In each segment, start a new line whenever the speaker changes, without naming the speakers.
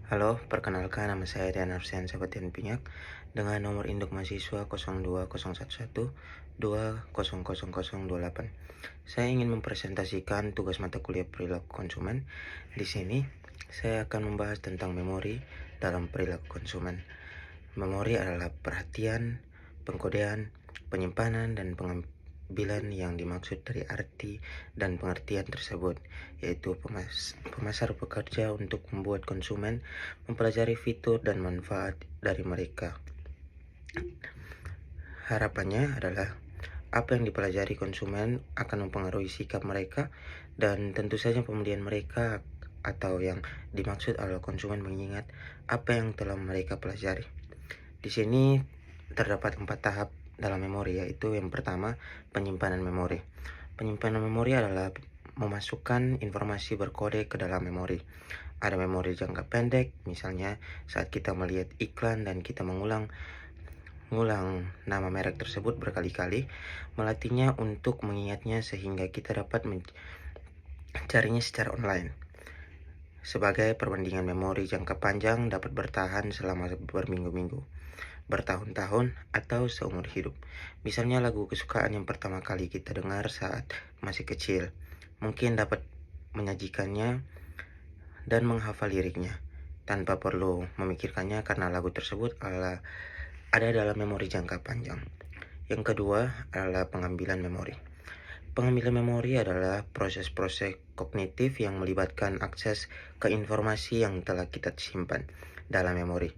Halo, perkenalkan nama saya Dian Arsian Sabatian Pinyak dengan nomor induk mahasiswa 020112000028. Saya ingin mempresentasikan tugas mata kuliah perilaku konsumen. Di sini, saya akan membahas tentang memori dalam perilaku konsumen. Memori adalah perhatian, pengkodean, penyimpanan, dan pengambilan yang dimaksud dari arti dan pengertian tersebut, yaitu pemasar bekerja untuk membuat konsumen mempelajari fitur dan manfaat dari mereka. Harapannya adalah apa yang dipelajari konsumen akan mempengaruhi sikap mereka dan tentu saja pembelian mereka, atau yang dimaksud adalah konsumen mengingat apa yang telah mereka pelajari. Di sini terdapat 4 tahap dalam memori, yaitu yang pertama, penyimpanan memori. Penyimpanan memori adalah memasukkan informasi berkode ke dalam memori. Ada memori jangka pendek, misalnya saat kita melihat iklan dan kita mengulang nama merek tersebut berkali-kali, melatihnya untuk mengingatnya sehingga kita dapat mencarinya secara online. Sebagai perbandingan, memori jangka panjang dapat bertahan selama berminggu-minggu, bertahun-tahun, atau seumur hidup. Misalnya lagu kesukaan yang pertama kali kita dengar saat masih kecil, mungkin dapat menyajikannya dan menghafal liriknya tanpa perlu memikirkannya karena lagu tersebut ada dalam memori jangka panjang. Yang kedua adalah pengambilan memori. Pengambilan memori adalah proses-proses kognitif yang melibatkan akses ke informasi yang telah kita simpan dalam memori.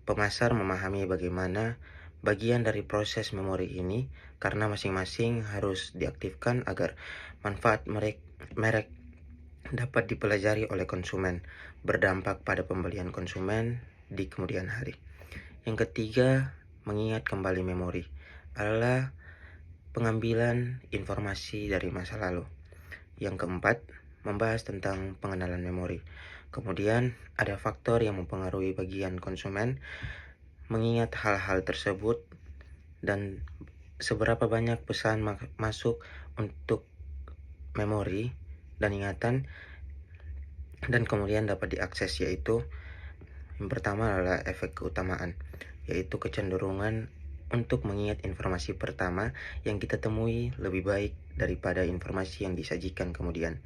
Pemasar memahami bagaimana bagian dari proses memori ini karena masing-masing harus diaktifkan agar manfaat merek dapat dipelajari oleh konsumen, berdampak pada pembelian konsumen di kemudian hari. Yang ketiga, mengingat kembali memori adalah pengambilan informasi dari masa lalu. Yang keempat, membahas tentang pengenalan memori. Kemudian ada faktor yang mempengaruhi bagian konsumen mengingat hal-hal tersebut dan seberapa banyak pesan masuk untuk memori dan ingatan dan kemudian dapat diakses, yaitu yang pertama adalah efek keutamaan, yaitu kecenderungan untuk mengingat informasi pertama yang kita temui lebih baik daripada informasi yang disajikan kemudian.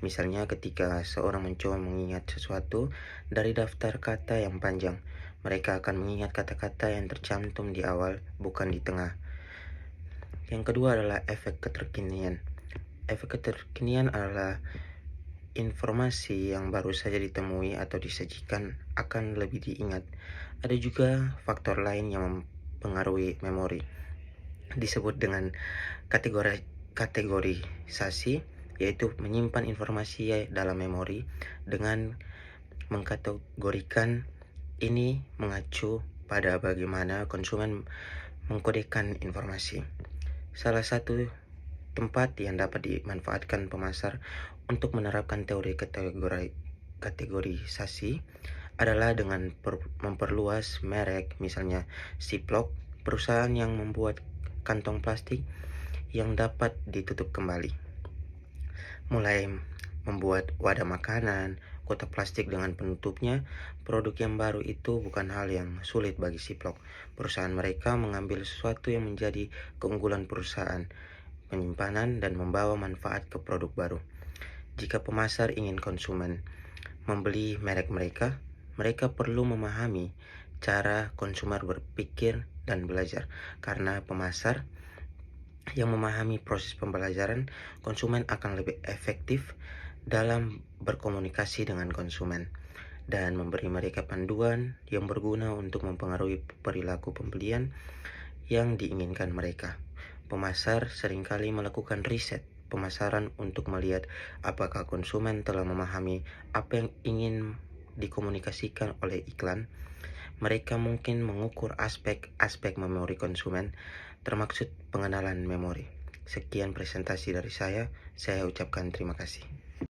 Misalnya ketika seorang mencoba mengingat sesuatu dari daftar kata yang panjang, mereka akan mengingat kata-kata yang tercantum di awal, bukan di tengah. Yang kedua adalah efek keterkinian. Efek keterkinian adalah informasi yang baru saja ditemui atau disajikan akan lebih diingat. Ada juga faktor lain yang mempengaruhi memori, disebut dengan kategorisasi, yaitu menyimpan informasi dalam memori dengan mengkategorikan. Ini mengacu pada bagaimana konsumen mengkodekan informasi. Salah satu tempat yang dapat dimanfaatkan pemasar untuk menerapkan teori kategorisasi adalah dengan memperluas merek, misalnya Ziploc, perusahaan yang membuat kantong plastik yang dapat ditutup kembali, mulai membuat wadah makanan, kotak plastik dengan penutupnya. Produk yang baru itu bukan hal yang sulit bagi Ziploc. Perusahaan mereka mengambil sesuatu yang menjadi keunggulan perusahaan, penyimpanan, dan membawa manfaat ke produk baru. Jika pemasar ingin konsumen membeli merek mereka, mereka perlu memahami cara konsumer berpikir dan belajar. Karena pemasar yang memahami proses pembelajaran, konsumen akan lebih efektif dalam berkomunikasi dengan konsumen dan memberi mereka panduan yang berguna untuk mempengaruhi perilaku pembelian yang diinginkan mereka. Pemasar seringkali melakukan riset pemasaran untuk melihat apakah konsumen telah memahami apa yang ingin dikomunikasikan oleh iklan. Mereka mungkin mengukur aspek-aspek memori konsumen, termaksud pengenalan memori. Sekian presentasi dari saya ucapkan terima kasih.